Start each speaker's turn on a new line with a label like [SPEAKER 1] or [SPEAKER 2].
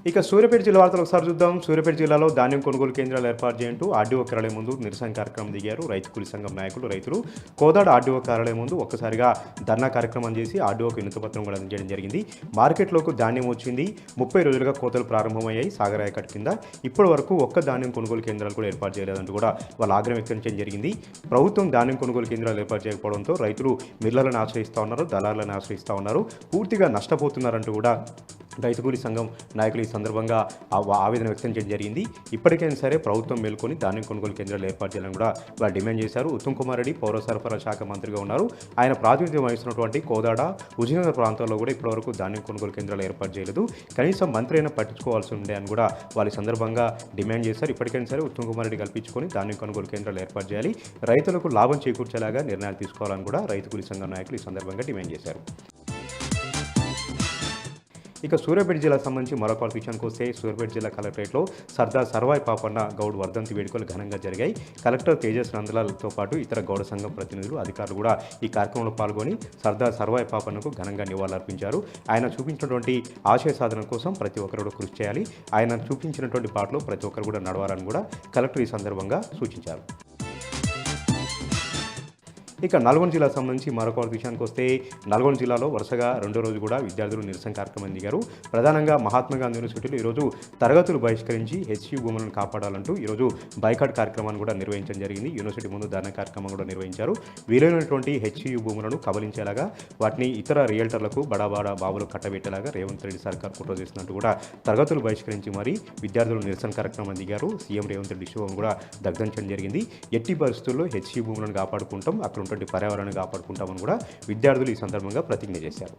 [SPEAKER 1] ఇక సూర్యాపేట జిల్లా వార్తలు ఒకసారి చూద్దాం. సూర్యాపేట జిల్లాలో ధాన్యం కొనుగోలు కేంద్రాలు ఏర్పాటు చేయంటూ ఆర్డీఓ కార్యాలయం ముందు నిరసన కార్యక్రమం దిగారు రైతు కూలీ సంఘం నాయకులు, రైతులు. కోదాడ ఆర్డీఓ కార్యాలయం ముందు ఒక్కసారిగా ధర్నా కార్యక్రమం చేసి ఆర్డీఓకి వినతిపత్రం కూడా అందించడం జరిగింది. మార్కెట్లోకి ధాన్యం వచ్చింది, 30 రోజులుగా కోతలు ప్రారంభమయ్యాయి సాగర్ ఆయకట్టు కింద. ఇప్పటి వరకు ఒక్క ధాన్యం కొనుగోలు కేంద్రాలు కూడా ఏర్పాటు చేయలేదంటూ కూడా వాళ్ళు ఆగ్రహం వ్యక్తం చేయడం జరిగింది. ప్రభుత్వం ధాన్యం కొనుగోలు కేంద్రాలు ఏర్పాటు చేయకపోవడంతో రైతులు మిల్లర్లను ఆశ్రయిస్తూ ఉన్నారు, దళారులను ఆశ్రయిస్తూ ఉన్నారు, పూర్తిగా నష్టపోతున్నారంటూ కూడా రైతు కూలీ సంఘం నాయకులు ఈ సందర్భంగా ఆవేదన వ్యక్తం చేయడం జరిగింది. ఇప్పటికైనా సరే ప్రభుత్వం మేల్కొని ధాన్యం కొనుగోలు కేంద్రాలు ఏర్పాటు చేయాలని కూడా వాళ్ళు డిమాండ్ చేశారు. ఉత్తమ్ కుమార్ రెడ్డి పౌర సరఫరా శాఖ మంత్రిగా ఉన్నారు. ఆయన ప్రాతినిధ్యం వహిస్తున్నటువంటి కోదాడ, హుజూర్నగర్ ప్రాంతాల్లో కూడా ఇప్పటివరకు ధాన్యం కొనుగోలు కేంద్రాలు ఏర్పాటు చేయలేదు. కనీసం మంత్రి అయినా పట్టించుకోవాల్సి ఉండే అని కూడా వాళ్ళ సందర్భంగా డిమాండ్ చేశారు. ఇప్పటికైనా సరే ఉత్తమ్ కుమార్ రెడ్డి కల్పించుకొని ధాన్యం కొనుగోలు కేంద్రాలు ఏర్పాటు చేయాలి, రైతులకు లాభం చేకూర్చేలాగా నిర్ణయాలు తీసుకోవాలని కూడా రైతు కూలీ సంఘం నాయకులు ఈ సందర్భంగా డిమాండ్ చేశారు. ఇక సూర్యాపేట జిల్లాకు సంబంధించి మరొక విషయానికి వస్తే సూర్యాపేట జిల్లా కలెక్టరేట్లో సర్దార్ సర్వాయి పాపన్న గౌడ్ వర్ధంతి వేడుకలు ఘనంగా జరిగాయి. కలెక్టర్ తేజస్ నందలాల్తో పాటు ఇతర గౌడ సంఘం ప్రతినిధులు, అధికారులు కూడా ఈ కార్యక్రమంలో పాల్గొని సర్దార్ సర్వాయి పాపన్నకు ఘనంగా నివాళులర్పించారు. ఆయన చూపించినటువంటి ఆశయ సాధన కోసం ప్రతి ఒక్కరు కృషి చేయాలి, ఆయన చూపించినటువంటి బాటలో ప్రతి ఒక్కరు కూడా నడవాలని కూడా కలెక్టర్ ఈ సందర్భంగా సూచించారు. ఇక నల్గొండ జిల్లాకు సంబంధించి మరొక విషయానికి వస్తే నల్గొండ జిల్లాలో వరుసగా రెండో రోజు కూడా విద్యార్థులు నిరసన కార్యక్రమం దిగారు. ప్రధానంగా మహాత్మా గాంధీ యూనివర్సిటీలో ఈరోజు తరగతులు బహిష్కరించి హెచ్యూ భూములను కాపాడాలంటూ ఈరోజు బైకాట్ కార్యక్రమాన్ని కూడా నిర్వహించడం జరిగింది. యూనివర్సిటీ ముందు ధర్నా కార్యక్రమం కూడా నిర్వహించారు. వీలైనటువంటి హెచ్యూ భూములను కబలించేలాగా, వాటిని ఇతర రియల్టర్లకు బడా బాబులు కట్టబెట్టేలాగా రేవంత్ రెడ్డి సర్కార్ కుట్ర చేసినట్టు కూడా తరగతులు బహిష్కరించి మరి విద్యార్థులు నిరసన కార్యక్రమం దిగారు. సీఎం రేవంత్ రెడ్డి శుభం కూడా దగ్ధంచడం జరిగింది. ఎట్టి పరిస్థితుల్లో హెచ్యూ భూములను కాపాడుకుంటాం, అక్కడ పర్యావరణాన్ని కాపాడుకుంటామని కూడా విద్యార్థులు ఈ సందర్భంగా ప్రతిజ్ఞ చేశారు.